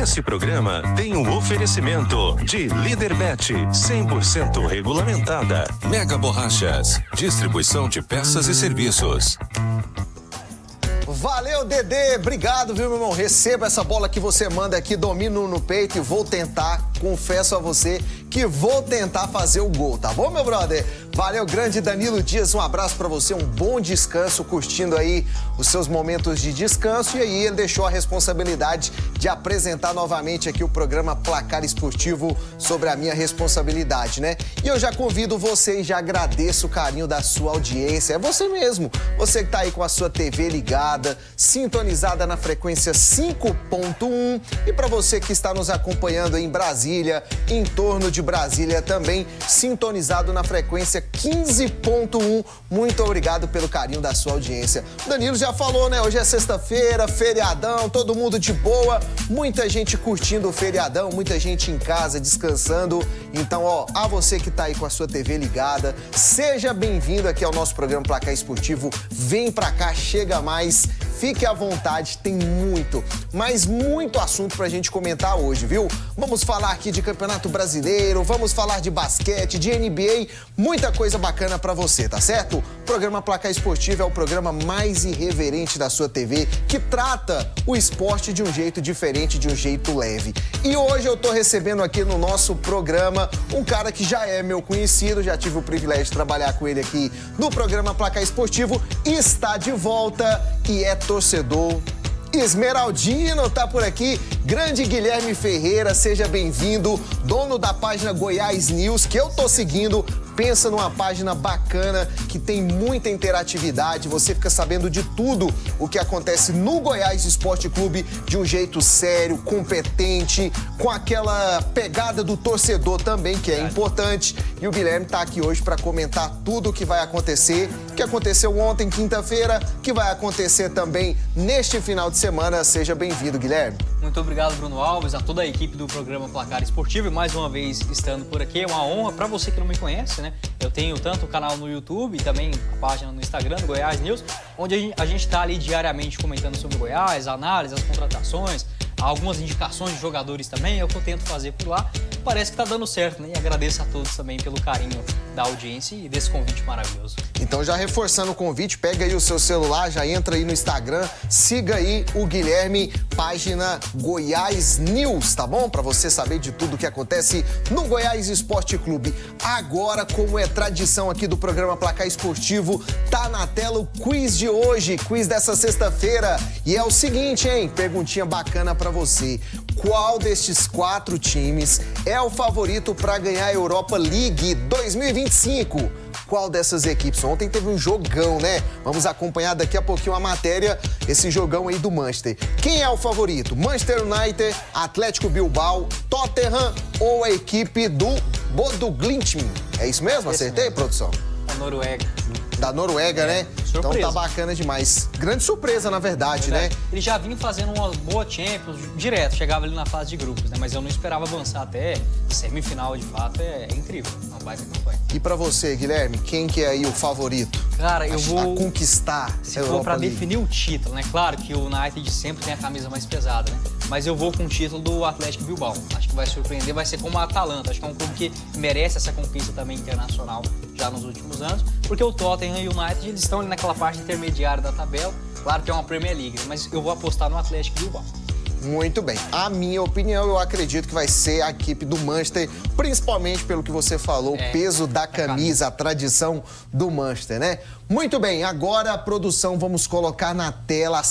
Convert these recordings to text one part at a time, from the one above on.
Esse programa tem um oferecimento de Líderbet, 100% regulamentada. Mega Borrachas, distribuição de peças e serviços. Valeu, Dedê. Obrigado, viu, meu irmão? Receba essa bola que você manda aqui, domino no peito e vou tentar, confesso a você, que vou tentar fazer o gol, tá bom, meu brother? Valeu, grande Danilo Dias, um abraço pra você, um bom descanso, curtindo aí os seus momentos de descanso. E aí ele deixou a responsabilidade de apresentar novamente aqui o programa Placar Esportivo, sobre a minha responsabilidade, né? E eu já convido você e já agradeço o carinho da sua audiência. É você mesmo, você que tá aí com a sua TV ligada, sintonizada na frequência 5.1, e para você que está nos acompanhando em Brasília, em torno de Brasília também, sintonizado na frequência 15.1, muito obrigado pelo carinho da sua audiência. O Danilo já falou, né? Hoje é sexta-feira, feriadão, todo mundo de boa, muita gente curtindo o feriadão, muita gente em casa, descansando. Então, ó, a você que tá aí com a sua TV ligada, seja bem-vindo aqui ao nosso programa Placar Esportivo. Vem pra cá, chega mais, fique à vontade, tem muito, mas muito assunto pra gente comentar hoje, viu? Vamos falar aqui de Campeonato Brasileiro, vamos falar de basquete, de NBA, muita coisa bacana pra você, tá certo? O programa Placar Esportivo é o programa mais irreverente da sua TV, que trata o esporte de um jeito diferente, de um jeito leve. E hoje eu tô recebendo aqui no nosso programa um cara que já é meu conhecido, já tive o privilégio de trabalhar com ele aqui no programa Placar Esportivo, está de volta e é torcedor esmeraldino, tá por aqui, grande Guilherme Ferreira, seja bem-vindo, dono da página Goiás News, que eu tô seguindo. Pensa numa página bacana, que tem muita interatividade, você fica sabendo de tudo o que acontece no Goiás Esporte Clube de um jeito sério, competente, com aquela pegada do torcedor também, que é importante. E o Guilherme tá aqui hoje para comentar tudo o que vai acontecer, que aconteceu ontem, quinta-feira, que vai acontecer também neste final de semana. Seja bem-vindo, Guilherme. Muito obrigado, Bruno Alves, a toda a equipe do programa Placar Esportivo, e mais uma vez estando por aqui. É uma honra para você que não me conhece, né? Eu tenho tanto o canal no YouTube e também a página no Instagram, do Goiás News, onde a gente está ali diariamente comentando sobre o Goiás, análise, as contratações, algumas indicações de jogadores também, é o que eu tento fazer por lá. Parece que está dando certo, né? E agradeço a todos também pelo carinho da audiência e desse convite maravilhoso. Então, já reforçando o convite, pega aí o seu celular, já entra aí no Instagram, siga aí o Guilherme, página Goiás News, tá bom? Para você saber de tudo que acontece no Goiás Esporte Clube. Agora, como é tradição aqui do programa Placar Esportivo, tá na tela o quiz de hoje, quiz dessa sexta-feira. E é o seguinte, hein? Perguntinha bacana para você. Qual destes 4 times é o favorito para ganhar a Europa League 2025? Qual dessas equipes? Ontem teve um jogão, né? Vamos acompanhar daqui a pouquinho a matéria, esse jogão aí do Manchester. Quem é o favorito? Manchester United, Atlético Bilbao, Tottenham ou a equipe do Bodo Glimt? É isso mesmo? Acertei, produção? A Noruega. Da Noruega, né? Surpresa. Então tá bacana demais. Grande surpresa, na verdade, né? Ele já vinha fazendo uma boa Champions direto, chegava ali na fase de grupos, né? Mas eu não esperava avançar até semifinal, de fato, é incrível. Uma baita campanha. E pra você, Guilherme, quem que é aí o favorito? Cara, eu vou... A conquistar Se for pra definir o título, né? Claro que o United sempre tem a camisa mais pesada, né? Mas eu vou com o título do Atlético Bilbao. Acho que vai surpreender, vai ser como a Atalanta. Acho que é um clube que merece essa conquista também internacional já nos últimos anos, porque o Tottenham e o United, eles estão ali naquela parte intermediária da tabela. Claro que é uma Premier League, mas eu vou apostar no Atlético Bilbao. Muito bem. A minha opinião, eu acredito que vai ser a equipe do Manchester, principalmente pelo que você falou, o peso da camisa, a tradição do Manchester, né? Muito bem, agora a produção, vamos colocar na tela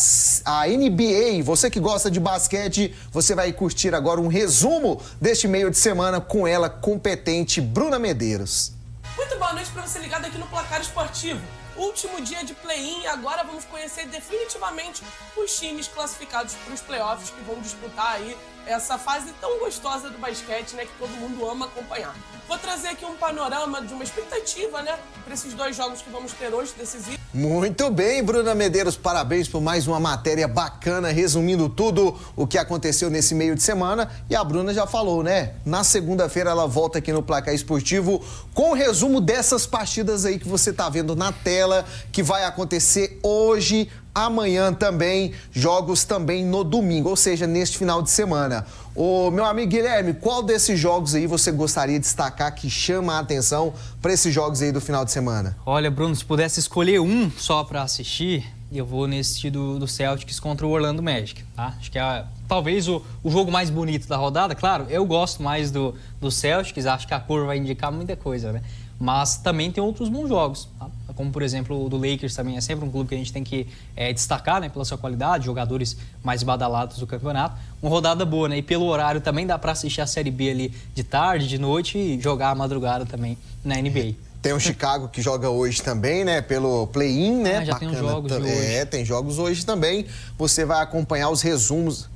a NBA. Você que gosta de basquete, você vai curtir agora um resumo deste meio de semana com ela, competente, Bruna Medeiros. Muito boa noite para você ligado aqui no Placar Esportivo. Último dia de play-in e agora vamos conhecer definitivamente os times classificados para os playoffs que vão disputar aí essa fase tão gostosa do basquete, né, que todo mundo ama acompanhar. Vou trazer aqui um panorama de uma expectativa, né, para esses 2 jogos que vamos ter hoje, decisivos. Muito bem, Bruna Medeiros, parabéns por mais uma matéria bacana, resumindo tudo o que aconteceu nesse meio de semana. E a Bruna já falou, né? Na segunda-feira ela volta aqui no Placar Esportivo com o resumo dessas partidas aí que você tá vendo na tela, que vai acontecer hoje, amanhã também, jogos também no domingo, ou seja, neste final de semana. Ô, meu amigo Guilherme, qual desses jogos aí você gostaria de destacar que chama a atenção para esses jogos aí do final de semana? Olha, Bruno, se pudesse escolher um só para assistir, eu vou nesse do Celtics contra o Orlando Magic, tá? Acho que é talvez o jogo mais bonito da rodada. Claro, eu gosto mais do Celtics, acho que a cor vai indicar muita coisa, né? Mas também tem outros bons jogos, tá? Como, por exemplo, o do Lakers também é sempre um clube que a gente tem que destacar, né, pela sua qualidade, jogadores mais badalados do campeonato. Uma rodada boa, né? E pelo horário também dá para assistir a Série B ali de tarde, de noite e jogar a madrugada também na NBA. Tem o Chicago que joga hoje também, né? Pelo play-in, né? Já tem os jogos de hoje. Tem jogos hoje também. Você vai acompanhar os resumos.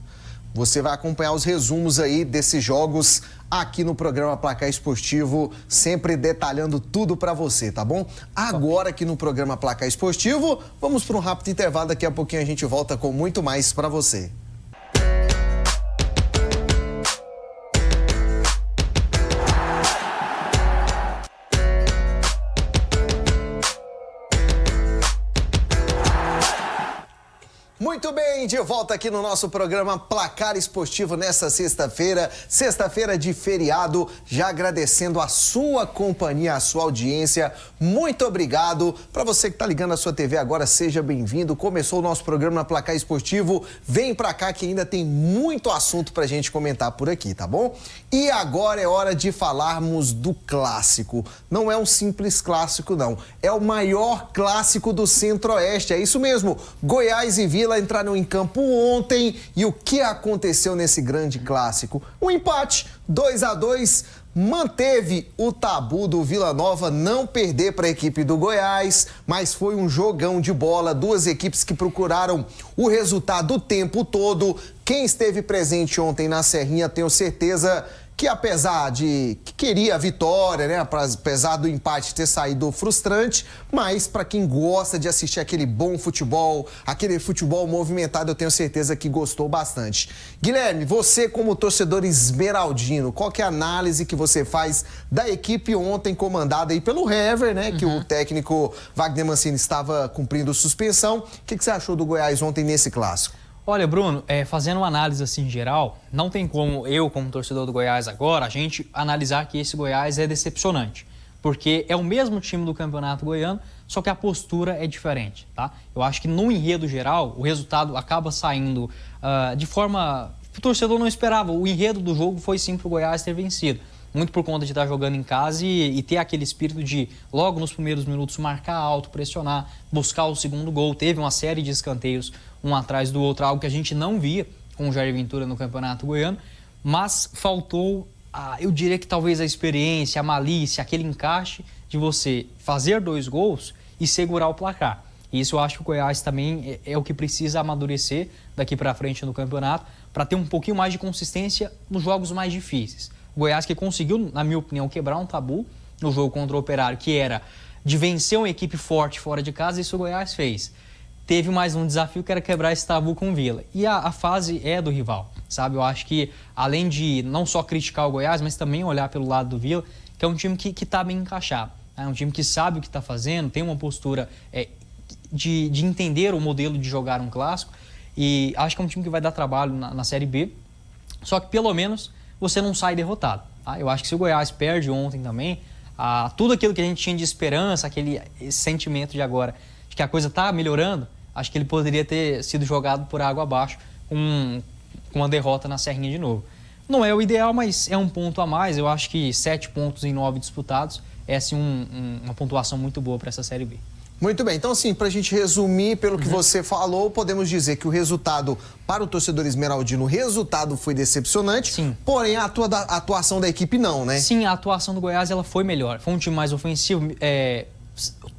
Você vai acompanhar os resumos aí desses jogos aqui no programa Placar Esportivo, sempre detalhando tudo pra você, tá bom? Agora aqui no programa Placar Esportivo, vamos para um rápido intervalo. Daqui a pouquinho a gente volta com muito mais pra você. Muito bem, de volta aqui no nosso programa Placar Esportivo nessa sexta-feira de feriado, já agradecendo a sua companhia, a sua audiência. Muito obrigado. Para você que está ligando a sua TV agora, seja bem-vindo. Começou o nosso programa Placar Esportivo. Vem pra cá que ainda tem muito assunto pra gente comentar por aqui, tá bom? E agora é hora de falarmos do clássico. Não é um simples clássico, não. É o maior clássico do Centro-Oeste. É isso mesmo. Goiás e Vila entraram em campo ontem e o que aconteceu nesse grande clássico? Um empate, 2-2, manteve o tabu do Vila Nova não perder para a equipe do Goiás, mas foi um jogão de bola, duas equipes que procuraram o resultado o tempo todo. Quem esteve presente ontem na Serrinha, tenho certeza que apesar de que queria a vitória, né, apesar do empate ter saído frustrante, mas para quem gosta de assistir aquele bom futebol, aquele futebol movimentado, eu tenho certeza que gostou bastante. Guilherme, você como torcedor esmeraldino, qual que é a análise que você faz da equipe ontem comandada aí pelo Hever, né, que o técnico Wagner Mancini estava cumprindo suspensão? O que você achou do Goiás ontem nesse clássico? Olha, Bruno, fazendo uma análise assim geral, não tem como eu, como torcedor do Goiás agora, a gente analisar que esse Goiás é decepcionante. Porque é o mesmo time do Campeonato Goiano, só que a postura é diferente, tá? Eu acho que no enredo geral, o resultado acaba saindo de forma que o torcedor não esperava. O enredo do jogo foi sim para o Goiás ter vencido. Muito por conta de estar jogando em casa e ter aquele espírito de, logo nos primeiros minutos, marcar alto, pressionar, buscar o segundo gol. Teve uma série de escanteios, um atrás do outro, algo que a gente não via com o Jair Ventura no Campeonato Goiano, mas faltou, eu diria que talvez a experiência, a malícia, aquele encaixe de você fazer 2 gols e segurar o placar. E isso eu acho que o Goiás também é o que precisa amadurecer daqui para frente no campeonato, para ter um pouquinho mais de consistência nos jogos mais difíceis. O Goiás que conseguiu, na minha opinião, quebrar um tabu no jogo contra o Operário, que era de vencer uma equipe forte fora de casa, isso o Goiás fez. Teve mais um desafio que era quebrar esse tabu com o Vila. E a fase é do rival, sabe? Eu acho que, além de não só criticar o Goiás, mas também olhar pelo lado do Vila, que é um time que está bem encaixado. É um time que sabe o que está fazendo, tem uma postura de entender o modelo de jogar um clássico. E acho que é um time que vai dar trabalho na Série B. Só que, pelo menos, você não sai derrotado. Tá? Eu acho que se o Goiás perde ontem também, tudo aquilo que a gente tinha de esperança, esse sentimento de agora, de que a coisa está melhorando, acho que ele poderia ter sido jogado por água abaixo com uma derrota na Serrinha de novo. Não é o ideal, mas é um ponto a mais. Eu acho que 7 pontos em 9 disputados é assim, uma pontuação muito boa para essa Série B. Muito bem, então assim, para a gente resumir pelo que você falou, podemos dizer que o resultado para o torcedor esmeraldino, o resultado foi decepcionante, sim. Porém a atuação da equipe não, né? Sim, a atuação do Goiás ela foi melhor, foi um time mais ofensivo,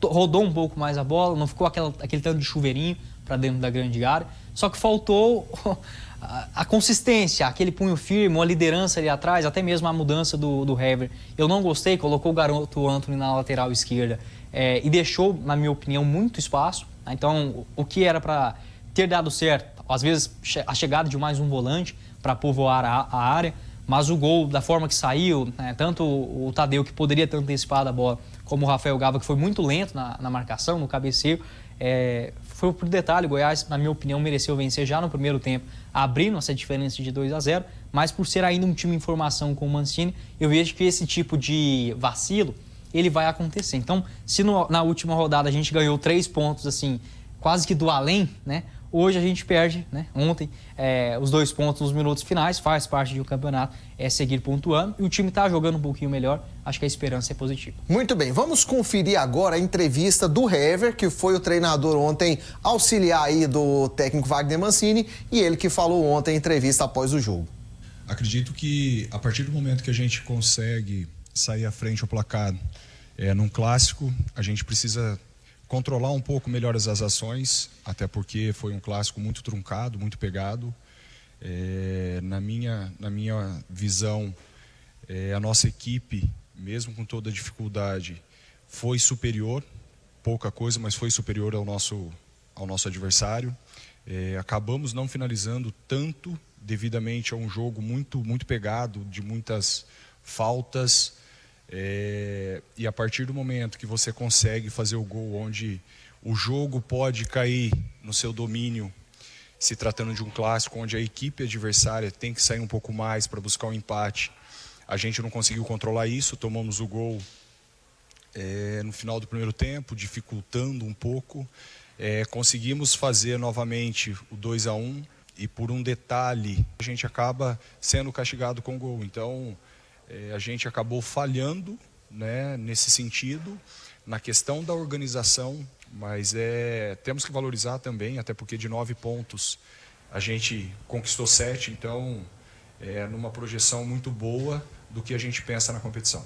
rodou um pouco mais a bola, não ficou aquele tanto de chuveirinho para dentro da grande área, só que faltou a consistência, aquele punho firme, uma liderança ali atrás, até mesmo a mudança do Hever. Eu não gostei, colocou o garoto Antony na lateral esquerda e deixou, na minha opinião, muito espaço. Então, o que era para ter dado certo, às vezes a chegada de mais um volante para povoar a área, mas o gol, da forma que saiu, né, tanto o Tadeu, que poderia ter antecipado a bola, como o Rafael Gava, que foi muito lento na marcação, no cabeceio, foi por detalhe. O Goiás, na minha opinião, mereceu vencer já no primeiro tempo, abrindo essa diferença de 2-0, mas por ser ainda um time em formação com o Mancini, eu vejo que esse tipo de vacilo, ele vai acontecer. Então, se na última rodada a gente ganhou 3 pontos, assim, quase que do além, né? Hoje a gente perde, né? Ontem, os 2 pontos nos minutos finais, faz parte do campeonato, é seguir pontuando. E o time está jogando um pouquinho melhor, acho que a esperança é positiva. Muito bem, vamos conferir agora a entrevista do Hever, que foi o treinador ontem auxiliar aí do técnico Wagner Mancini, e ele que falou ontem em entrevista após o jogo. Acredito que a partir do momento que a gente consegue sair à frente ao placar num clássico, a gente precisa controlar um pouco melhor as ações, até porque foi um clássico muito truncado, muito pegado. Na minha visão, a nossa equipe, mesmo com toda a dificuldade, foi superior, pouca coisa, mas foi superior ao nosso adversário. Acabamos não finalizando tanto, devidamente a um jogo muito, muito pegado, de muitas faltas. E a partir do momento que você consegue fazer o gol onde o jogo pode cair no seu domínio, se tratando de um clássico onde a equipe adversária tem que sair um pouco mais para buscar um empate, a gente não conseguiu controlar isso, tomamos o gol no final do primeiro tempo, dificultando um pouco, conseguimos fazer novamente o 2-1 e por um detalhe a gente acaba sendo castigado com o gol. Então a gente acabou falhando, né, nesse sentido, na questão da organização, mas temos que valorizar também, até porque de 9 pontos a gente conquistou 7, então numa projeção muito boa do que a gente pensa na competição.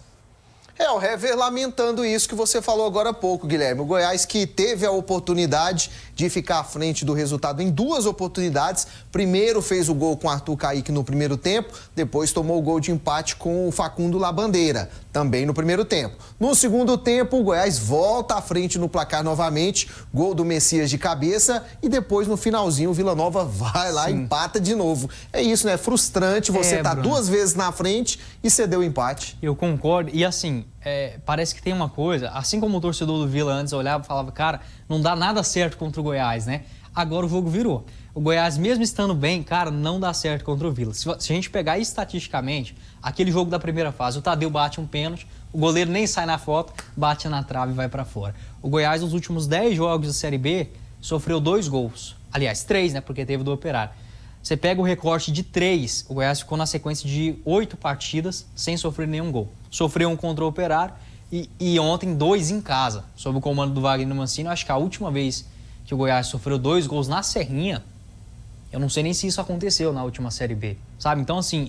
O Hever lamentando isso que você falou agora há pouco, Guilherme. O Goiás que teve a oportunidade de ficar à frente do resultado em 2 oportunidades. Primeiro fez o gol com Arthur Caíque no primeiro tempo, depois tomou o gol de empate com o Facundo Labandeira, também no primeiro tempo. No segundo tempo, o Goiás volta à frente no placar novamente, gol do Messias de cabeça e depois no finalzinho o Vila Nova vai lá e empata de novo. É isso, né? Frustrante você tá Bruno, 2 vezes na frente e ceder o empate. Eu concordo. E assim, parece que tem uma coisa, assim como o torcedor do Vila antes olhava e falava, cara, não dá nada certo contra o Goiás, né? Agora o jogo virou. O Goiás, mesmo estando bem, cara, não dá certo contra o Vila. Se a gente pegar estatisticamente, aquele jogo da primeira fase, o Tadeu bate um pênalti, o goleiro nem sai na foto, bate na trave e vai pra fora. O Goiás, nos últimos 10 jogos da Série B, sofreu 2 gols. Aliás, 3, né? Porque teve do Operário. Você pega o recorte de 3, o Goiás ficou na sequência de 8 partidas sem sofrer nenhum gol. Sofreu um contra o Operário e ontem 2 em casa, sob o comando do Wagner Mancini. Acho que a última vez que o Goiás sofreu 2 gols na Serrinha, eu não sei nem se isso aconteceu na última Série B, sabe? Então, assim,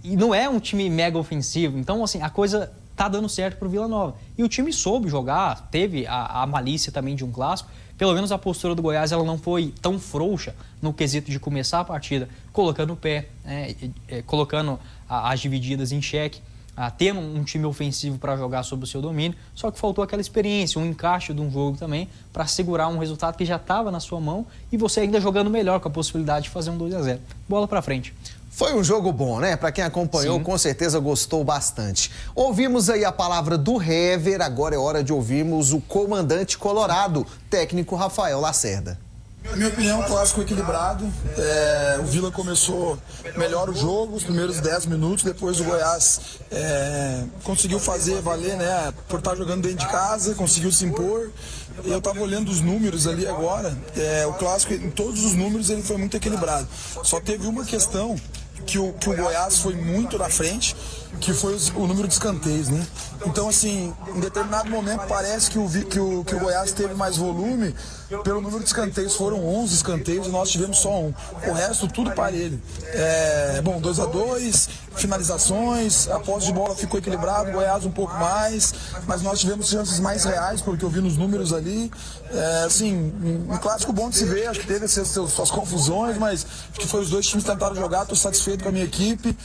e não é um time mega ofensivo, então, assim, a coisa tá dando certo pro Vila Nova. E o time soube jogar, teve a malícia também de um clássico. Pelo menos a postura do Goiás ela não foi tão frouxa no quesito de começar a partida, colocando o pé, colocando as divididas em xeque, tendo um time ofensivo para jogar sob o seu domínio, só que faltou aquela experiência, um encaixe de um jogo também, para segurar um resultado que já estava na sua mão e você ainda jogando melhor com a possibilidade de fazer um 2-0. Bola para frente. Foi um jogo bom, né? Para quem acompanhou, sim, com certeza gostou bastante. Ouvimos aí a palavra do Hever, agora é hora de ouvirmos o comandante colorado, técnico Rafael Lacerda. Na minha opinião, um clássico equilibrado. O Vila começou melhor o jogo, os primeiros 10 minutos, depois o Goiás conseguiu fazer valer, né? Por estar jogando dentro de casa, conseguiu se impor. Eu estava olhando os números ali agora, o clássico, em todos os números, ele foi muito equilibrado. Só teve uma questão que o Goiás foi muito na frente, que foi o número de escanteios, né? Então, assim, em determinado momento parece que o Goiás teve mais volume, pelo número de escanteios foram 11 escanteios e nós tivemos só 1. O resto, tudo parelho. 2-2, finalizações, a posse de bola ficou equilibrado, o Goiás um pouco mais, mas nós tivemos chances mais reais, porque eu vi nos números ali. Assim, um clássico bom de se ver, acho que teve suas confusões, mas acho que foi os 2 times que tentaram jogar, estou satisfeito com a minha equipe.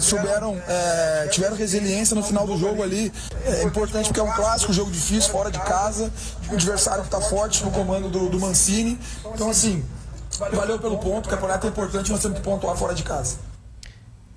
Tiveram resiliência no final do jogo ali. É importante porque é um clássico, jogo difícil, fora de casa, o adversário que está forte no comando do Mancini. Então, assim, valeu pelo ponto, o campeonato é importante, nós temos que pontuar fora de casa.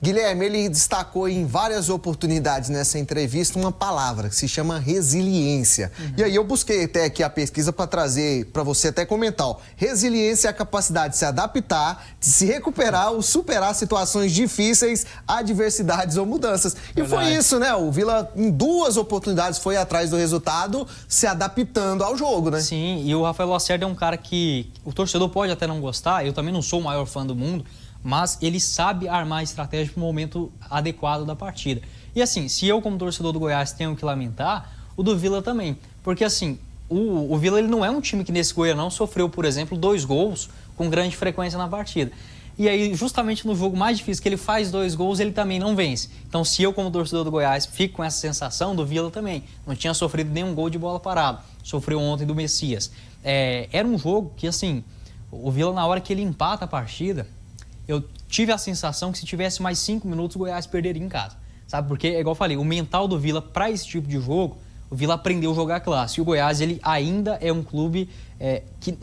Guilherme, ele destacou em várias oportunidades nessa entrevista uma palavra que se chama resiliência. E aí eu busquei até aqui a pesquisa para trazer para você até comentar. Resiliência é a capacidade de se adaptar, de se recuperar ou superar situações difíceis, adversidades ou mudanças. E foi isso, né? O Vila, em 2 oportunidades, foi atrás do resultado, se adaptando ao jogo, né? Sim, e o Rafael Lacerda é um cara que o torcedor pode até não gostar, eu também não sou o maior fã do mundo, mas ele sabe armar a estratégia para o momento adequado da partida. E assim, se eu como torcedor do Goiás tenho que lamentar, o do Vila também. Porque assim, o Vila ele não é um time que nesse Goianão sofreu, por exemplo, 2 gols com grande frequência na partida. E aí, justamente no jogo mais difícil, que ele faz 2 gols, ele também não vence. Então, se eu como torcedor do Goiás fico com essa sensação, do Vila também. Não tinha sofrido nenhum gol de bola parada. Sofreu ontem do Messias. Era um jogo que, assim, o Vila, na hora que ele empata a partida, eu tive a sensação que se tivesse mais 5 minutos, o Goiás perderia em casa. Sabe? Porque, igual eu falei, o mental do Vila para esse tipo de jogo, o Vila aprendeu a jogar clássico. E o Goiás, ele ainda é um clube que,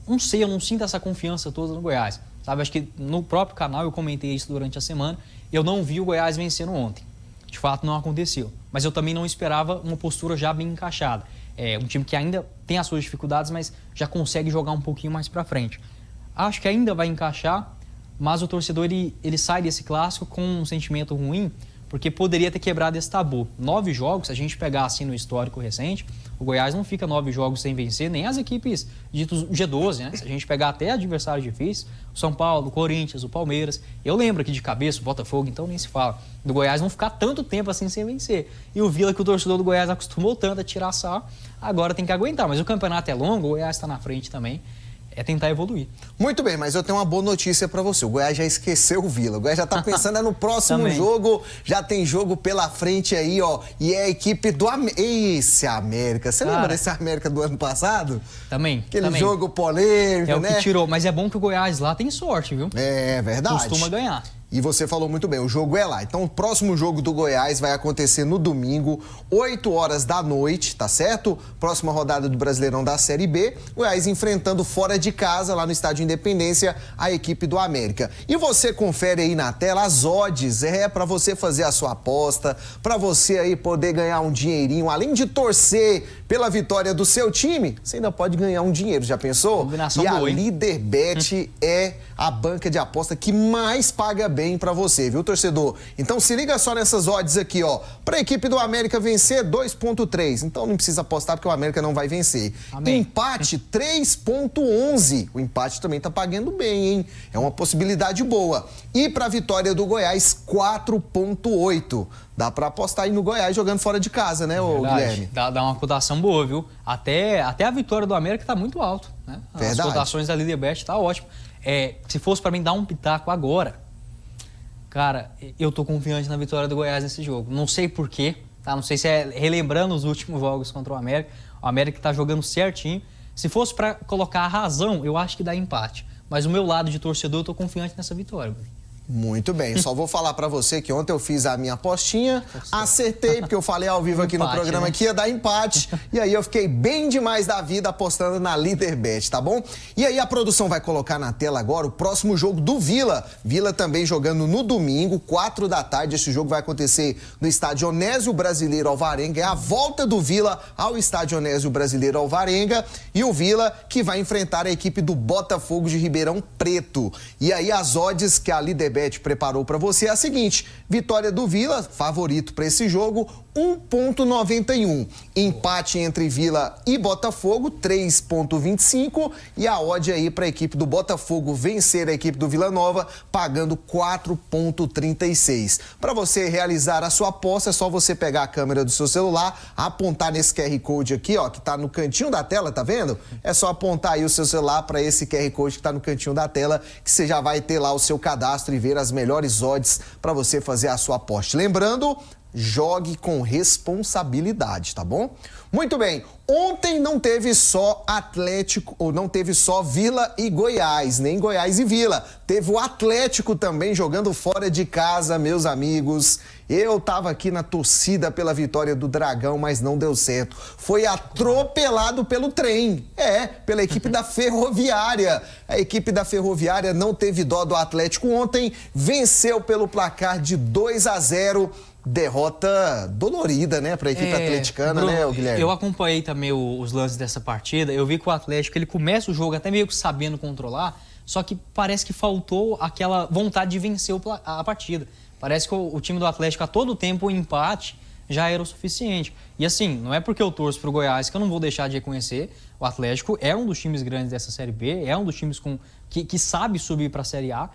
não sei, eu não sinto essa confiança toda no Goiás. Sabe? Acho que no próprio canal eu comentei isso durante a semana. Eu não vi o Goiás vencendo ontem. De fato, não aconteceu. Mas eu também não esperava uma postura já bem encaixada. É um time que ainda tem as suas dificuldades, mas já consegue jogar um pouquinho mais para frente. Acho que ainda vai encaixar, mas o torcedor ele sai desse clássico com um sentimento ruim, porque poderia ter quebrado esse tabu. 9 jogos, se a gente pegar assim no histórico recente, o Goiás não fica 9 jogos sem vencer, nem as equipes ditos G12, né? Se a gente pegar até adversários difíceis, o São Paulo, o Corinthians, o Palmeiras, eu lembro aqui de cabeça, o Botafogo, então nem se fala, do Goiás não ficar tanto tempo assim sem vencer. E o Vila, que o torcedor do Goiás acostumou tanto a tirar sarro, agora tem que aguentar. Mas o campeonato é longo, o Goiás está na frente também. É tentar evoluir. Muito bem, mas eu tenho uma boa notícia pra você. O Goiás já esqueceu o Vila. O Goiás já tá pensando no próximo jogo. Já tem jogo pela frente aí, ó. E é a equipe do Esse América. Você lembra desse América do ano passado? Também. Aquele jogo polêmico, né? É o que tirou. Mas é bom que o Goiás lá tem sorte, viu? É verdade. Costuma ganhar. E você falou muito bem, o jogo é lá. Então, o próximo jogo do Goiás vai acontecer no domingo, 8 horas da noite, tá certo? Próxima rodada do Brasileirão da Série B. Goiás enfrentando fora de casa, lá no Estádio Independência, a equipe do América. E você confere aí na tela as odds, para você fazer a sua aposta, para você aí poder ganhar um dinheirinho. Além de torcer pela vitória do seu time, você ainda pode ganhar um dinheiro, já pensou? Combinação e a boa, hein? Líderbet é a banca de aposta que mais paga bem pra você, viu, torcedor? Então se liga só nessas odds aqui, ó. Pra equipe do América vencer, 2,3. Então não precisa apostar porque o América não vai vencer. Amém. Empate, 3,11. O empate também tá pagando bem, hein? É uma possibilidade boa. E pra vitória do Goiás, 4,8. Dá pra apostar aí no Goiás jogando fora de casa, né, ô Guilherme? Dá uma cotação boa, viu? Até a vitória do América tá muito alto, né? Verdade. As cotações da Líderbet tá ótimo. Se fosse pra mim dar um pitaco agora, cara, eu tô confiante na vitória do Goiás nesse jogo. Não sei porquê, tá? Não sei se é relembrando os últimos jogos contra o América. O América tá jogando certinho. Se fosse pra colocar a razão, eu acho que dá empate. Mas o meu lado de torcedor, eu tô confiante nessa vitória. Muito bem, só vou falar pra você que ontem eu fiz a minha apostinha, acertei, porque eu falei ao vivo aqui no programa que ia dar empate, e aí eu fiquei bem demais da vida apostando na Líderbet, tá bom? E aí a produção vai colocar na tela agora o próximo jogo do Vila. Vila também jogando no domingo, 4 da tarde, esse jogo vai acontecer no Estádio Onésio Brasileiro Alvarenga, é a volta do Vila ao Estádio Onésio Brasileiro Alvarenga, e o Vila que vai enfrentar a equipe do Botafogo de Ribeirão Preto. E aí as odds que a Líderbet preparou para você é a seguinte: vitória do Vila, favorito para esse jogo, 1,91. Empate entre Vila e Botafogo, 3,25. E a odd aí para a equipe do Botafogo vencer a equipe do Vila Nova, pagando 4,36. Para você realizar a sua aposta, é só você pegar a câmera do seu celular, apontar nesse QR Code aqui, ó, que tá no cantinho da tela, tá vendo? É só apontar aí o seu celular para esse QR Code que tá no cantinho da tela, que você já vai ter lá o seu cadastro e ver as melhores odds para você fazer a sua aposta. Lembrando, jogue com responsabilidade, tá bom? Muito bem, ontem não teve só Atlético, ou não teve só Vila e Goiás, nem Goiás e Vila. Teve o Atlético também jogando fora de casa, meus amigos. Eu tava aqui na torcida pela vitória do Dragão, mas não deu certo. Foi atropelado pelo trem, pela equipe da Ferroviária. A equipe da Ferroviária não teve dó do Atlético ontem, venceu pelo placar de 2-0. Derrota dolorida, né, para a equipe atleticana, Bruno, né, Guilherme? Eu acompanhei também os lances dessa partida. Eu vi que o Atlético, ele começa o jogo até meio que sabendo controlar, só que parece que faltou aquela vontade de vencer a partida. Parece que o time do Atlético, a todo tempo, o empate já era o suficiente. E assim, não é porque eu torço pro Goiás que eu não vou deixar de reconhecer. O Atlético é um dos times grandes dessa Série B, é um dos times que sabe subir para a Série A.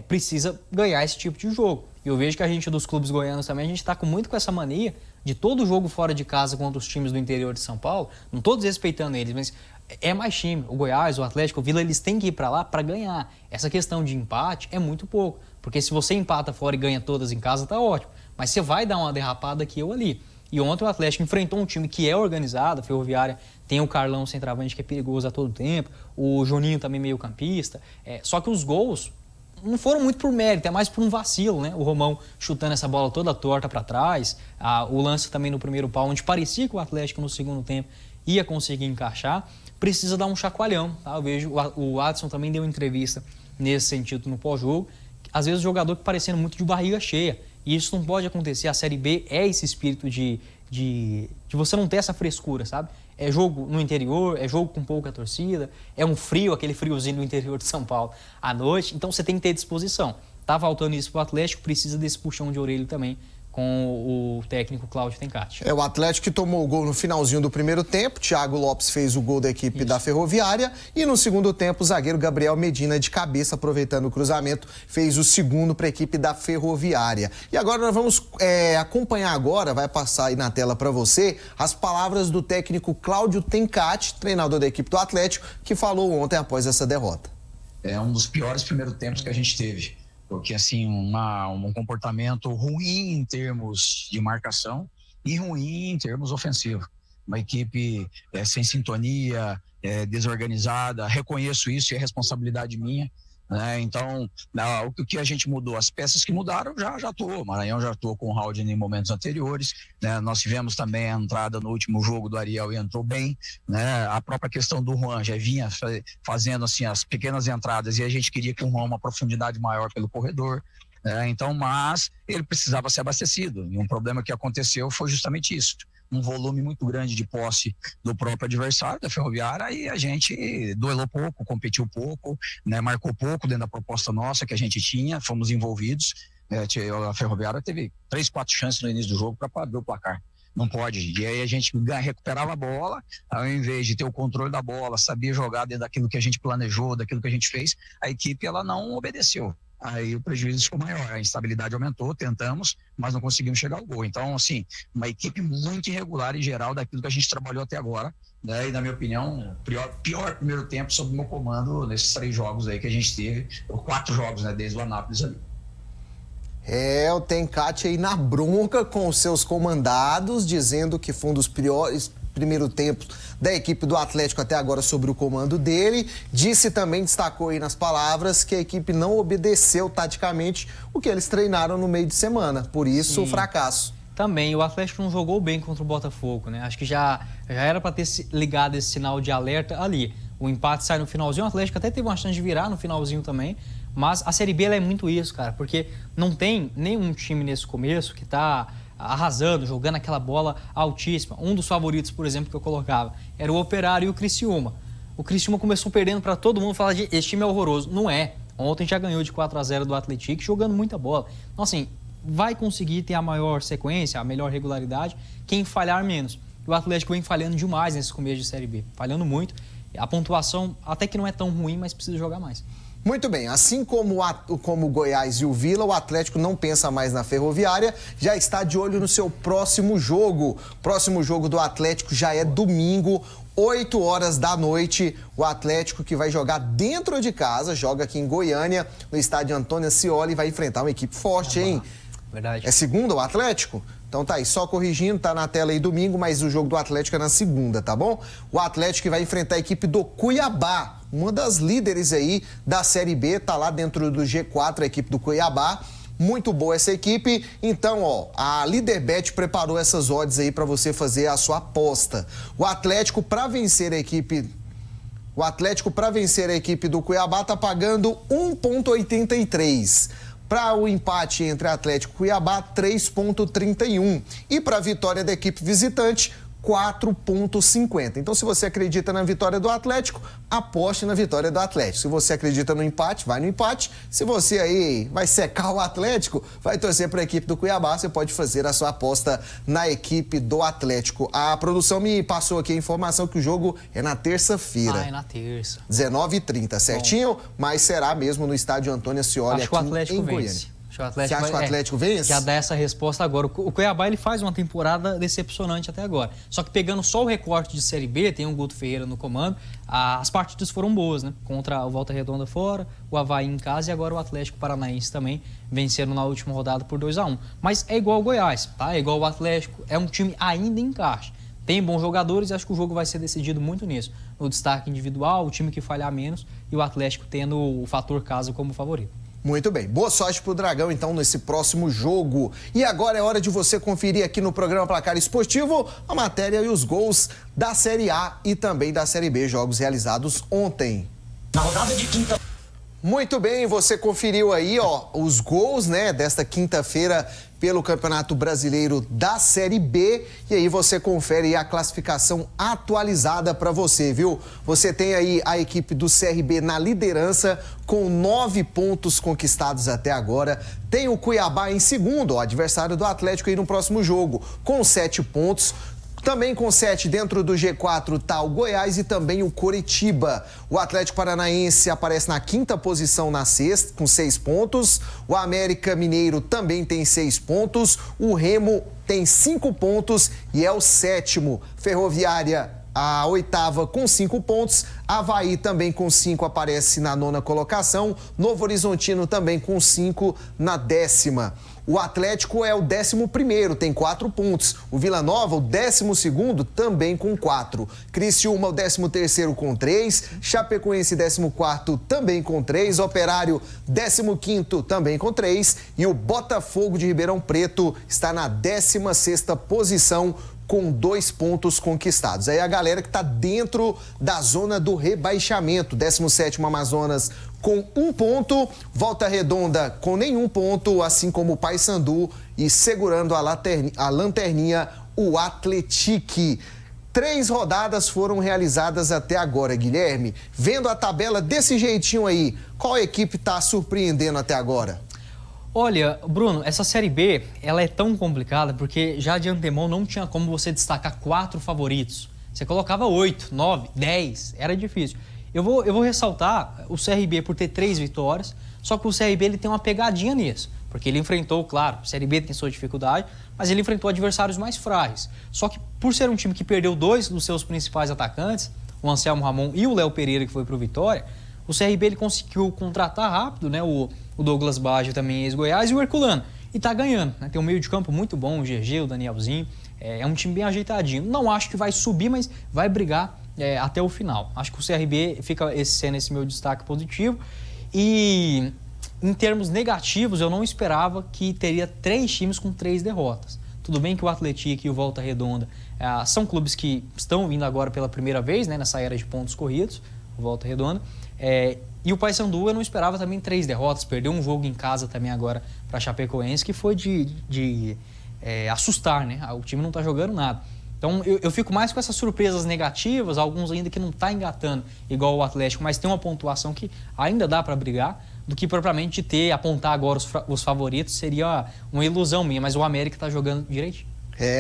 Precisa ganhar esse tipo de jogo. E eu vejo que a gente dos clubes goianos também, a gente está muito com essa mania de todo jogo fora de casa contra os times do interior de São Paulo, não estou desrespeitando eles, mas é mais time. O Goiás, o Atlético, o Vila, eles têm que ir para lá para ganhar. Essa questão de empate é muito pouco, porque se você empata fora e ganha todas em casa, tá ótimo. Mas você vai dar uma derrapada aqui ou ali. E ontem o Atlético enfrentou um time que é organizado, a Ferroviária tem o Carlão centroavante que é perigoso a todo tempo, o Juninho também meio campista, só que os gols não foram muito por mérito, é mais por um vacilo, né? O Romão chutando essa bola toda torta para trás, o lance também no primeiro pau, onde parecia que o Atlético no segundo tempo ia conseguir encaixar, precisa dar um chacoalhão, tá? Eu vejo, o Adson também deu entrevista nesse sentido no pós-jogo, às vezes o jogador parecendo muito de barriga cheia, e isso não pode acontecer. A Série B é esse espírito de você não ter essa frescura, sabe? É jogo no interior, é jogo com pouca torcida, é um frio, aquele friozinho no interior de São Paulo à noite, então você tem que ter disposição. Tá faltando isso pro Atlético, precisa desse puxão de orelha também com o técnico Cláudio Tencati. O Atlético que tomou o gol no finalzinho do primeiro tempo, Thiago Lopes fez o gol da equipe da Ferroviária e no segundo tempo o zagueiro Gabriel Medina de cabeça, aproveitando o cruzamento, fez o segundo para a equipe da Ferroviária. E agora nós vamos acompanhar agora, vai passar aí na tela para você, as palavras do técnico Cláudio Tencati, treinador da equipe do Atlético, que falou ontem após essa derrota. É um dos piores primeiros tempos que a gente teve. Porque, assim, um comportamento ruim em termos de marcação e ruim em termos ofensivos. Uma equipe sem sintonia, desorganizada, reconheço isso e é responsabilidade minha, né? Então, o que a gente mudou? As peças que mudaram já atuou. O Maranhão já atuou com o Haldner em momentos anteriores, né? Nós tivemos também a entrada no último jogo do Ariel e entrou bem, né? A própria questão do Juan já vinha fazendo assim, as pequenas entradas e a gente queria que o Juan uma profundidade maior pelo corredor. Então, mas ele precisava ser abastecido. E um problema que aconteceu foi justamente isso. Um volume muito grande de posse do próprio adversário, da Ferroviária, e a gente duelou pouco, competiu pouco, né, marcou pouco dentro da proposta nossa que a gente tinha, fomos envolvidos. A Ferroviária teve 3-4 chances no início do jogo para abrir o placar. Não pode. E aí a gente recuperava a bola, ao invés de ter o controle da bola, sabia jogar dentro daquilo que a gente planejou, daquilo que a gente fez, a equipe ela não obedeceu. Aí o prejuízo ficou maior, a instabilidade aumentou, tentamos, mas não conseguimos chegar ao gol. Então, assim, uma equipe muito irregular em geral daquilo que a gente trabalhou até agora, né? E, na minha opinião, pior primeiro tempo sob o meu comando nesses 3 jogos aí que a gente teve, ou 4 jogos, né, desde o Anápolis ali. O Tencati aí na bronca com os seus comandados, dizendo que foi um dos piores primeiro tempo da equipe do Atlético até agora sobre o comando dele. Destacou aí nas palavras que a equipe não obedeceu taticamente o que eles treinaram no meio de semana. Por isso, o fracasso. Também, o Atlético não jogou bem contra o Botafogo, né? Acho que já era para ter ligado esse sinal de alerta ali. O empate sai no finalzinho, o Atlético até teve uma chance de virar no finalzinho também, mas a Série B ela é muito isso, cara, porque não tem nenhum time nesse começo que tá arrasando, jogando aquela bola altíssima. Um dos favoritos, por exemplo, que eu colocava era o Operário e o Criciúma. O Criciúma começou perdendo para todo mundo, falar de esse time é horroroso. Não é. Ontem já ganhou de 4-0 do Atlético, jogando muita bola. Então, assim, vai conseguir ter a maior sequência, a melhor regularidade, quem falhar menos. O Atlético vem falhando demais nesse começo de Série B, falhando muito. A pontuação até que não é tão ruim, mas precisa jogar mais. Muito bem, assim como o Goiás e o Vila, o Atlético não pensa mais na Ferroviária, já está de olho no seu próximo jogo. Próximo jogo do Atlético já é domingo, 8 horas da noite. O Atlético que vai jogar dentro de casa, joga aqui em Goiânia, no estádio Antônio Ascioli, vai enfrentar uma equipe forte, hein? Verdade. É segunda o Atlético? Então tá aí, só corrigindo, tá na tela aí domingo, mas o jogo do Atlético é na segunda, tá bom? O Atlético vai enfrentar a equipe do Cuiabá, uma das líderes aí da Série B, tá lá dentro do G4, a equipe do Cuiabá. Muito boa essa equipe. Então, ó, a Líderbet preparou essas odds aí para você fazer a sua aposta. O Atlético para vencer a equipe do Cuiabá tá pagando 1,83. Para o empate entre Atlético e Cuiabá, 3,31. E para a vitória da equipe visitante, 4,50. Então, se você acredita na vitória do Atlético, aposte na vitória do Atlético. Se você acredita no empate, vai no empate. Se você aí vai secar o Atlético, vai torcer para a equipe do Cuiabá, você pode fazer a sua aposta na equipe do Atlético. A produção me passou aqui a informação que o jogo é na terça-feira. Ah, é na terça. 19h30, certinho? Bom. Mas será mesmo no estádio Antônio Ascioli, aqui em Goiânia. Você acha que o Atlético vence? Já dá essa resposta agora. O Cuiabá ele faz uma temporada decepcionante até agora. Só que pegando só o recorte de Série B, tem o Guto Ferreira no comando, as partidas foram boas, né? Contra o Volta Redonda fora, o Avaí em casa e agora o Atlético Paranaense também venceram na última rodada por 2-1. Mas é igual o Goiás, tá? É igual o Atlético, é um time ainda em caixa. Tem bons jogadores e acho que o jogo vai ser decidido muito nisso. No destaque individual, o time que falhar menos e o Atlético tendo o fator casa como favorito. Muito bem. Boa sorte pro Dragão, então, nesse próximo jogo. E agora é hora de você conferir aqui no programa Placar Esportivo a matéria e os gols da Série A e também da Série B, jogos realizados ontem. Na rodada de quinta... Muito bem, você conferiu aí, ó, os gols, né, desta quinta-feira pelo Campeonato Brasileiro da Série B. E aí você confere aí a classificação atualizada para você, viu? Você tem aí a equipe do CRB na liderança com 9 pontos conquistados até agora. Tem o Cuiabá em segundo, o adversário do Atlético aí no próximo jogo, com 7 pontos. Também com 7 dentro do G4 tá o Goiás e também o Coritiba. O Atlético Paranaense aparece na quinta posição na sexta, com 6 pontos. O América Mineiro também tem 6 pontos. O Remo tem 5 pontos e é o sétimo. Ferroviária, a oitava, com 5 pontos. Avaí também com 5 aparece na nona colocação. Novo Horizontino também com 5 na 10ª. O Atlético é o 11º, tem 4 pontos. O Vila Nova, o 12º, também com 4. Criciúma, o 13º, com 3. Chapecoense, 14º, também com 3. Operário, 15º, também com 3. E o Botafogo de Ribeirão Preto está na 16ª posição, com 2 pontos conquistados. Aí a galera que está dentro da zona do rebaixamento. 17º Amazonas com 1 ponto, Volta Redonda com nenhum ponto, assim como o Paysandu e segurando a lanterninha, o Atlético. 3 rodadas foram realizadas até agora, Guilherme. Vendo a tabela desse jeitinho aí, qual equipe está surpreendendo até agora? Olha, Bruno, essa Série B, ela é tão complicada porque já de antemão não tinha como você destacar 4 favoritos. Você colocava 8, 9, 10, era difícil. Eu vou ressaltar o CRB por ter 3 vitórias, só que o CRB ele tem uma pegadinha nisso, porque ele enfrentou, claro, o CRB tem sua dificuldade, mas ele enfrentou adversários mais frágeis. Só que por ser um time que perdeu 2 dos seus principais atacantes, o Anselmo Ramon e o Léo Pereira, que foi pro Vitória, o CRB ele conseguiu contratar rápido, né, o Douglas Baggio também ex-Goiás e o Herculano. E tá ganhando, né? Tem um meio de campo muito bom, o GG, o Danielzinho. É um time bem ajeitadinho. Não acho que vai subir, mas vai brigar até o final. Acho que o CRB fica sendo esse meu destaque positivo. E em termos negativos, eu não esperava que teria 3 times com 3 derrotas. Tudo bem que o Atlético e o Volta Redonda são clubes que estão vindo agora pela primeira vez, né, nessa era de pontos corridos, o Volta Redonda. E o Paysandu eu não esperava também 3 derrotas, perdeu um jogo em casa também agora para a Chapecoense, que foi de assustar, né? O time não está jogando nada. Então eu fico mais com essas surpresas negativas, alguns ainda que não está engatando igual o Atlético, mas tem uma pontuação que ainda dá para brigar, do que propriamente apontar agora os favoritos seria uma ilusão minha, mas o América está jogando direitinho.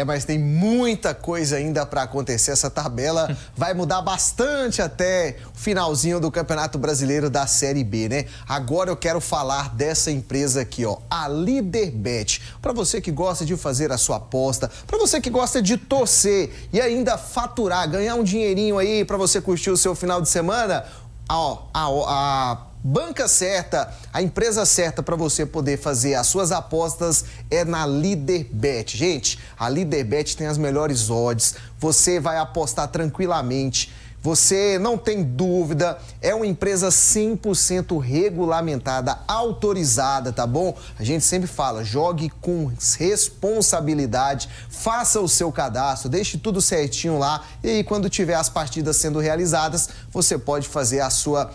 Mas tem muita coisa ainda para acontecer. Essa tabela vai mudar bastante até o finalzinho do Campeonato Brasileiro da Série B, né? Agora eu quero falar dessa empresa aqui, ó, a Líderbet. Para você que gosta de fazer a sua aposta, para você que gosta de torcer e ainda faturar, ganhar um dinheirinho aí para você curtir o seu final de semana, a banca certa, a empresa certa para você poder fazer as suas apostas é na Líderbet. Gente, a Líderbet tem as melhores odds, você vai apostar tranquilamente. Você não tem dúvida, é uma empresa 100% regulamentada, autorizada, tá bom? A gente sempre fala, jogue com responsabilidade, faça o seu cadastro, deixe tudo certinho lá e aí quando tiver as partidas sendo realizadas, você pode fazer a sua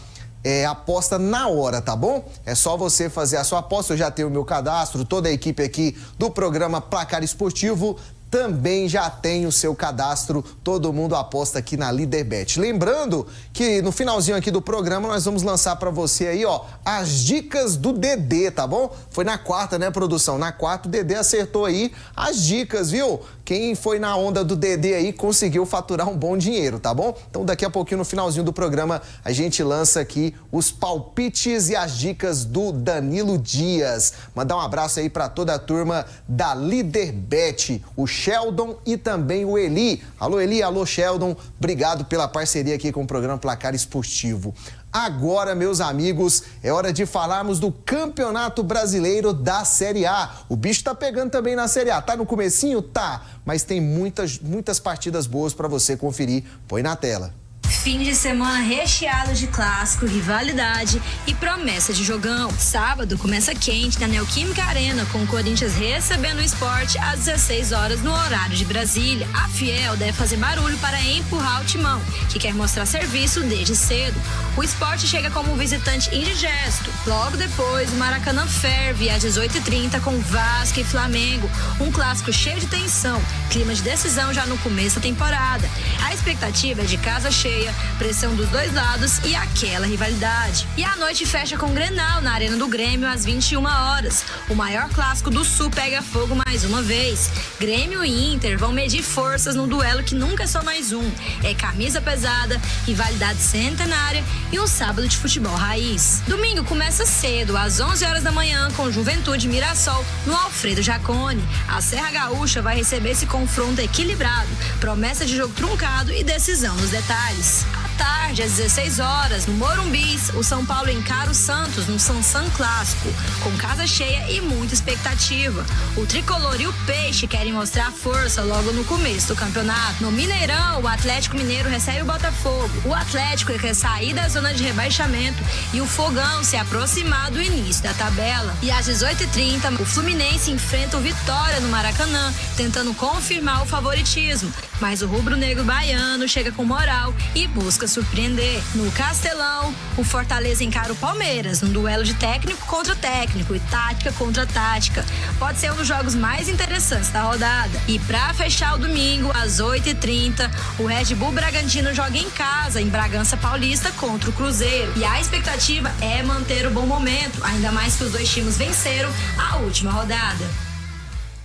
aposta na hora, tá bom? É só você fazer a sua aposta, eu já tenho o meu cadastro, toda a equipe aqui do programa Placar Esportivo também já tem o seu cadastro, todo mundo aposta aqui na Líderbet. Lembrando que no finalzinho aqui do programa nós vamos lançar para você aí, ó, as dicas do Dedê, tá bom? Foi na quarta, né, produção? Na quarta o Dedê acertou aí as dicas, viu? Quem foi na onda do Dedê aí conseguiu faturar um bom dinheiro, tá bom? Então daqui a pouquinho no finalzinho do programa a gente lança aqui os palpites e as dicas do Danilo Dias. Mandar um abraço aí para toda a turma da Líderbet, o Sheldon e também o Eli. Alô Eli, alô Sheldon, obrigado pela parceria aqui com o programa Placar Esportivo. Agora, meus amigos, é hora de falarmos do Campeonato Brasileiro da Série A. O bicho tá pegando também na Série A. Tá no comecinho? Tá. Mas tem muitas partidas boas para você conferir. Põe na tela. Fim de semana recheado de clássico, rivalidade e promessa de jogão. Sábado começa quente na Neoquímica Arena, com o Corinthians recebendo o Sport às 16 horas no horário de Brasília. A Fiel deve fazer barulho para empurrar o Timão, que quer mostrar serviço desde cedo. O Sport chega como visitante indigesto. Logo depois, o Maracanã ferve às 18h30 com Vasco e Flamengo. Um clássico cheio de tensão, clima de decisão já no começo da temporada. A expectativa é de casa cheia, pressão dos dois lados e aquela rivalidade. E a noite fecha com Grenal na Arena do Grêmio às 21 horas. O maior clássico do Sul pega fogo mais uma vez. Grêmio e Inter vão medir forças no duelo que nunca é só mais um. É camisa pesada, rivalidade centenária e um sábado de futebol raiz. Domingo começa cedo, às 11 horas da manhã, com Juventude e Mirassol no Alfredo Jaconi. A Serra Gaúcha vai receber esse confronto equilibrado, promessa de jogo truncado e decisão nos detalhes. À tarde, às 16 horas, no Morumbi, o São Paulo encara o Santos no Sansan Clássico, com casa cheia e muita expectativa. O Tricolor e o Peixe querem mostrar força logo no começo do campeonato. No Mineirão, o Atlético Mineiro recebe o Botafogo. O Atlético quer sair da zona de rebaixamento e o Fogão se aproximar do início da tabela. E às 18h30, o Fluminense enfrenta o Vitória no Maracanã, tentando confirmar o favoritismo. Mas o rubro-negro baiano chega com moral e busca surpreender. No Castelão, o Fortaleza encara o Palmeiras, num duelo de técnico contra técnico e tática contra tática. Pode ser um dos jogos mais interessantes da rodada. E pra fechar o domingo, às 8h30, o Red Bull Bragantino joga em casa, em Bragança Paulista, contra o Cruzeiro. E a expectativa é manter o bom momento, ainda mais que os dois times venceram a última rodada.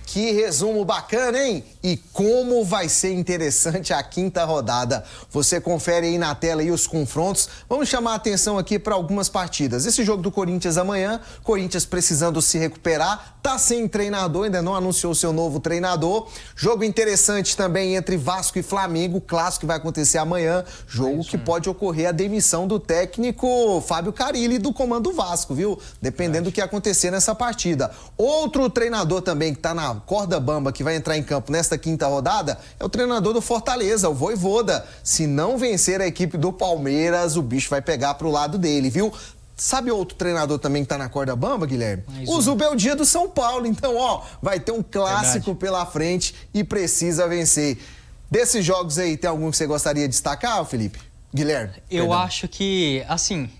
Que resumo bacana, hein? E como vai ser interessante a quinta rodada. Você confere aí na tela aí os confrontos. Vamos chamar a atenção aqui para algumas partidas. Esse jogo do Corinthians amanhã, Corinthians precisando se recuperar, tá sem treinador, ainda não anunciou seu novo treinador. Jogo interessante também entre Vasco e Flamengo, clássico que vai acontecer amanhã. Jogo que pode ocorrer a demissão do técnico Fábio Carille do comando Vasco, viu? Dependendo do que acontecer nessa partida. Outro treinador também que tá na corda bamba, que vai entrar em campo nesta quinta rodada, é o treinador do Fortaleza, o Vojvoda. Se não vencer a equipe do Palmeiras, o bicho vai pegar pro lado dele, viu? Sabe outro treinador também que tá na corda bamba, Guilherme? O Zubeldia do São Paulo. Então, ó, vai ter um clássico pela frente e precisa vencer. Desses jogos aí, tem algum que você gostaria de destacar, Felipe? Guilherme? Eu acho que, assim,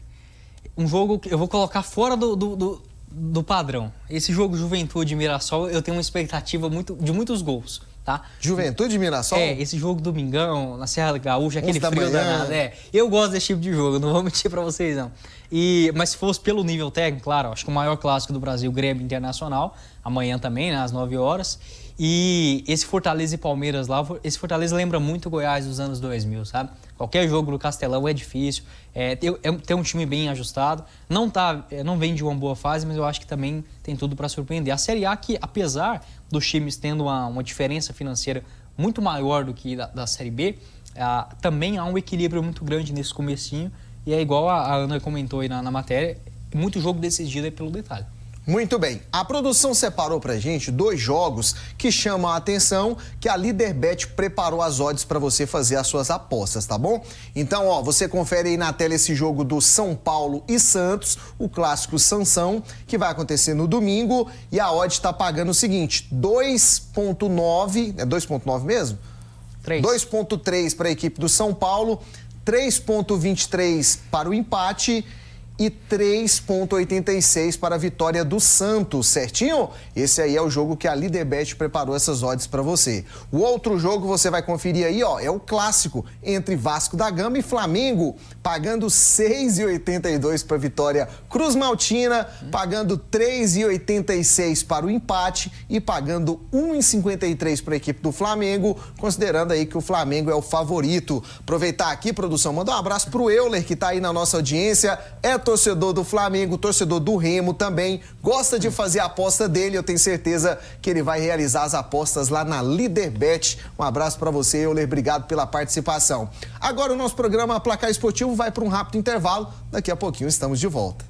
um jogo que eu vou colocar fora do padrão. Esse jogo Juventude e Mirassol, eu tenho uma expectativa de muitos gols, tá? Juventude e Mirassol? Esse jogo domingão, na Serra Gaúcha, aquele frio danado. Eu gosto desse tipo de jogo, não vou mentir pra vocês, não. Mas se fosse pelo nível técnico, claro, acho que o maior clássico do Brasil, Grêmio Internacional, amanhã também, né, às 9 horas. E esse Fortaleza e Palmeiras lá, esse Fortaleza lembra muito o Goiás dos anos 2000, sabe? Qualquer jogo no Castelão é difícil, tem um time bem ajustado, não vem de uma boa fase, mas eu acho que também tem tudo para surpreender. A Série A, que apesar dos times tendo uma diferença financeira muito maior do que da Série B, também há um equilíbrio muito grande nesse comecinho E é igual a Ana comentou aí na matéria, muito jogo decidido é pelo detalhe. Muito bem. A produção separou pra gente 2 jogos que chamam a atenção, que a Líderbet preparou as odds para você fazer as suas apostas, tá bom? Então, ó, você confere aí na tela esse jogo do São Paulo e Santos, o clássico Sansão, que vai acontecer no domingo, e a odd tá pagando o seguinte, 2.9, é 2.9 mesmo? 2.3 para a equipe do São Paulo, 3.23 para o empate e 3.86 para a vitória do Santos, certinho? Esse aí é o jogo que a Líderbet preparou essas odds para você. O outro jogo você vai conferir aí, ó, é o clássico entre Vasco da Gama e Flamengo, pagando 6,82 para a vitória Cruz Maltina, pagando 3,86 para o empate e pagando 1,53 para a equipe do Flamengo, considerando aí que o Flamengo é o favorito. Aproveitar aqui, produção, manda um abraço pro Euler, que tá aí na nossa audiência, é torcedor do Flamengo, torcedor do Remo também, gosta de fazer a aposta dele, eu tenho certeza que ele vai realizar as apostas lá na Líderbet. Um abraço para você, Euler, obrigado pela participação. Agora o nosso programa Placar Esportivo vai para um rápido intervalo, daqui a pouquinho estamos de volta.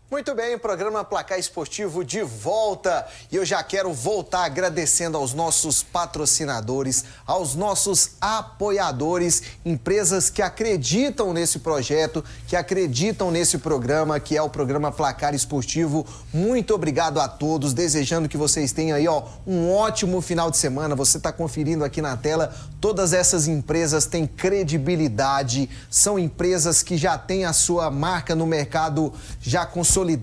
Muito bem, programa Placar Esportivo de volta e eu já quero voltar agradecendo aos nossos patrocinadores, aos nossos apoiadores, empresas que acreditam nesse projeto, que acreditam nesse programa, que é o programa Placar Esportivo. Muito obrigado a todos, desejando que vocês tenham aí, ó, um ótimo final de semana. Você está conferindo aqui na tela, todas essas empresas têm credibilidade, são empresas que já têm a sua marca no mercado já consolidada,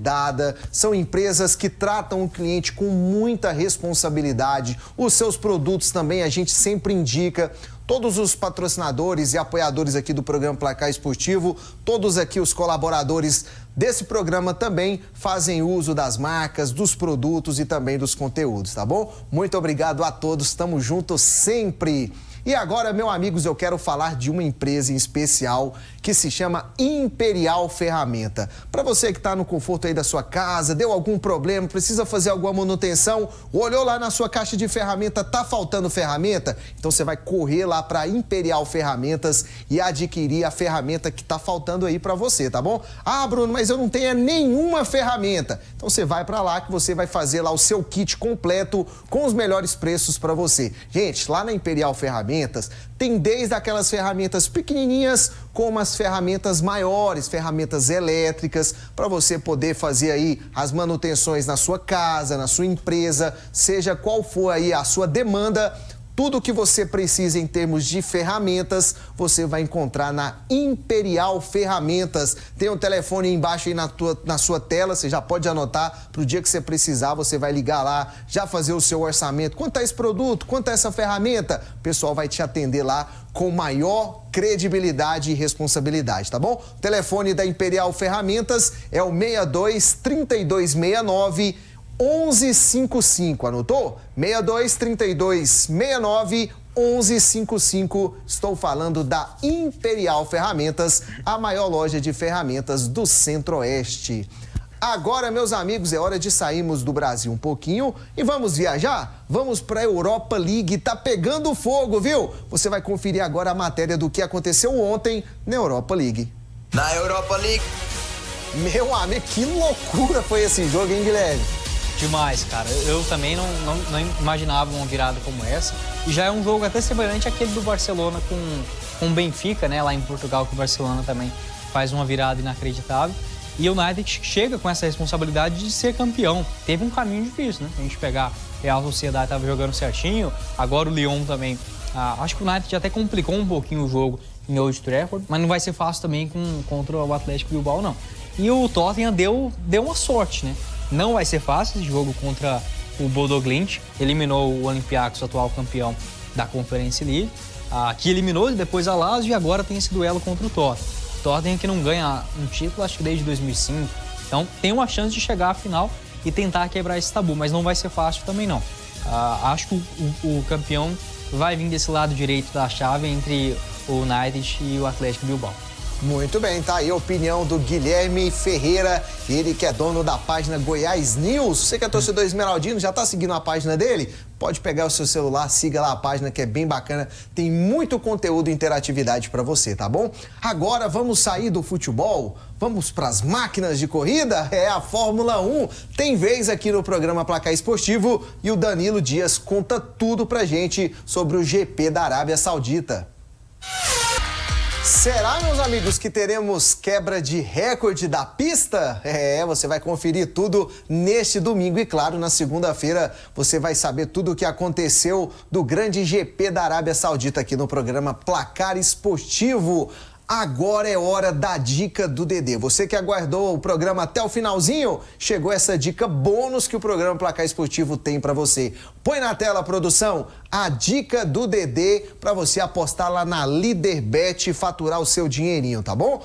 são empresas que tratam o cliente com muita responsabilidade. Os seus produtos também a gente sempre indica. Todos os patrocinadores e apoiadores aqui do programa Placar Esportivo, todos aqui os colaboradores desse programa também fazem uso das marcas, dos produtos e também dos conteúdos, tá bom? Muito obrigado a todos, estamos juntos sempre. E agora, meus amigos, eu quero falar de uma empresa em especial que se chama Imperial Ferramenta. Para você que está no conforto aí da sua casa, deu algum problema, precisa fazer alguma manutenção, olhou lá na sua caixa de ferramenta, tá faltando ferramenta? Então você vai correr lá para Imperial Ferramentas e adquirir a ferramenta que tá faltando aí para você, tá bom? Ah, Bruno, mas eu não tenho nenhuma ferramenta. Então você vai para lá que você vai fazer lá o seu kit completo com os melhores preços para você. Gente, lá na Imperial Ferramentas tem desde aquelas ferramentas pequenininhas como as ferramentas maiores, ferramentas elétricas, para você poder fazer aí as manutenções na sua casa, na sua empresa, seja qual for aí a sua demanda. Tudo que você precisa em termos de ferramentas, você vai encontrar na Imperial Ferramentas. Tem um telefone aí embaixo aí na sua tela, você já pode anotar para o dia que você precisar, você vai ligar lá, já fazer o seu orçamento. Quanto é esse produto? Quanto é essa ferramenta? O pessoal vai te atender lá com maior credibilidade e responsabilidade, tá bom? O telefone da Imperial Ferramentas é o 62 3269 1155, anotou? 62 3269 1155. Estou falando da Imperial Ferramentas, a maior loja de ferramentas do Centro-Oeste. Agora, meus amigos, é hora de sairmos do Brasil um pouquinho e vamos viajar? Vamos para a Europa League, tá pegando fogo, viu? Você vai conferir agora a matéria do que aconteceu ontem na Europa League. Na Europa League. Meu amigo, que loucura foi esse jogo, hein, Guilherme? Demais, cara. Eu também não imaginava uma virada como essa. E já é um jogo até semelhante àquele do Barcelona com o Benfica, né? Lá em Portugal, que o Barcelona também faz uma virada inacreditável. E o United chega com essa responsabilidade de ser campeão. Teve um caminho difícil, né? A gente pegar Real Sociedade, estava jogando certinho. Agora o Lyon também. Acho que o United até complicou um pouquinho o jogo em Old Trafford, mas não vai ser fácil também contra o Atlético Bilbao, não. E o Tottenham deu uma sorte, né? Não vai ser fácil esse jogo contra o Bodo Glimt. Eliminou o Olympiacos, atual campeão da Conference League, que eliminou depois a Lazio e agora tem esse duelo contra o Tottenham. O Tottenham que não ganha um título, acho que desde 2005. Então tem uma chance de chegar à final e tentar quebrar esse tabu, mas não vai ser fácil também não. Acho que o campeão vai vir desse lado direito da chave entre o United e o Atlético Bilbao. Muito bem, tá aí a opinião do Guilherme Ferreira, ele que é dono da página Goiás News. Você que é torcedor esmeraldino, já tá seguindo a página dele? Pode pegar o seu celular, siga lá a página que é bem bacana, tem muito conteúdo e interatividade para você, tá bom? Agora vamos sair do futebol, vamos para as máquinas de corrida, a Fórmula 1 tem vez aqui no programa Placar Esportivo e o Danilo Dias conta tudo pra gente sobre o GP da Arábia Saudita. Será, meus amigos, que teremos quebra de recorde da pista? Você vai conferir tudo neste domingo e, claro, na segunda-feira você vai saber tudo o que aconteceu do grande GP da Arábia Saudita aqui no programa Placar Esportivo. Agora é hora da dica do Dedê. Você que aguardou o programa até o finalzinho, chegou essa dica bônus que o programa Placar Esportivo tem pra você. Põe na tela, produção, a dica do Dedê pra você apostar lá na Líderbet e faturar o seu dinheirinho, tá bom?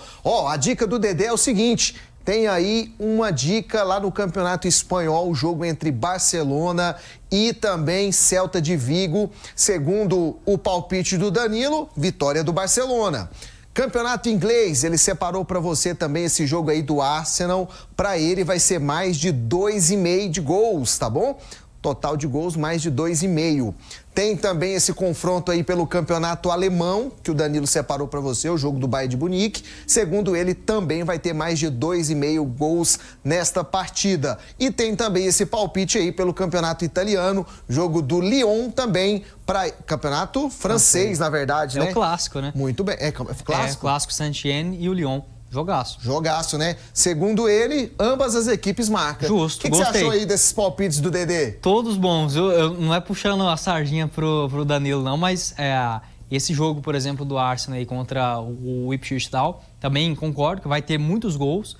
A dica do Dedê é o seguinte: tem aí uma dica lá no Campeonato Espanhol, o jogo entre Barcelona e também Celta de Vigo. Segundo o palpite do Danilo, vitória do Barcelona. Campeonato inglês, ele separou para você também esse jogo aí do Arsenal. Para ele vai ser mais de 2,5 de gols, tá bom? Total de gols mais de 2,5. Tem também esse confronto aí pelo campeonato alemão, que o Danilo separou para você, o jogo do Bayern de Munique. Segundo ele, também vai ter mais de 2,5 gols nesta partida. E tem também esse palpite aí pelo campeonato italiano, jogo do Lyon também, para campeonato francês, na verdade, né? É o clássico, né? Muito bem. É clássico? É, clássico Saint-Étienne e o Lyon. Jogaço. Jogaço, né? Segundo ele, ambas as equipes marcam. Justo, O que você achou aí desses palpites do Dedê? Todos bons. Eu não é puxando a sardinha pro Danilo, não, mas esse jogo, por exemplo, do Arsenal aí contra o Ipswich Town, também concordo que vai ter muitos gols.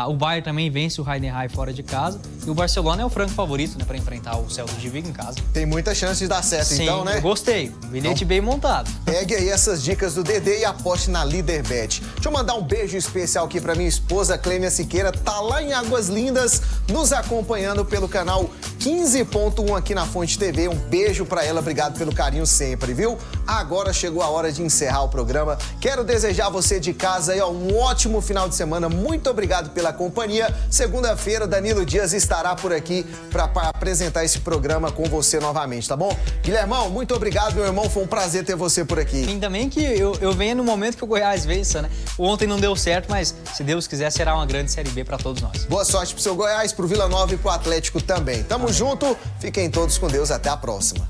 O Bayern também vence o Heidenheim fora de casa. E o Barcelona é o franco favorito, né, para enfrentar o Celta de Vigo em casa. Tem muita chance de dar certo, Sim, então, né? Gostei. Bilhete bem montado. Pegue aí essas dicas do Dedê e aposte na Líderbet. Deixa eu mandar um beijo especial aqui pra minha esposa, Clênia Siqueira. Tá lá em Águas Lindas, nos acompanhando pelo canal 15.1 aqui na Fonte TV. Um beijo pra ela, obrigado pelo carinho sempre, viu? Agora chegou a hora de encerrar o programa. Quero desejar a você de casa aí, um ótimo final de semana. Muito obrigado pela companhia. Segunda-feira, Danilo Dias estará por aqui para apresentar esse programa com você novamente, tá bom? Guilhermão, muito obrigado, meu irmão. Foi um prazer ter você por aqui. Ainda bem que eu venho no momento que o Goiás vença, né? Ontem não deu certo, mas se Deus quiser, será uma grande Série B para todos nós. Boa sorte pro seu Goiás, pro Vila Nova e pro Atlético também. Tamo junto. Fiquem todos com Deus. Até a próxima.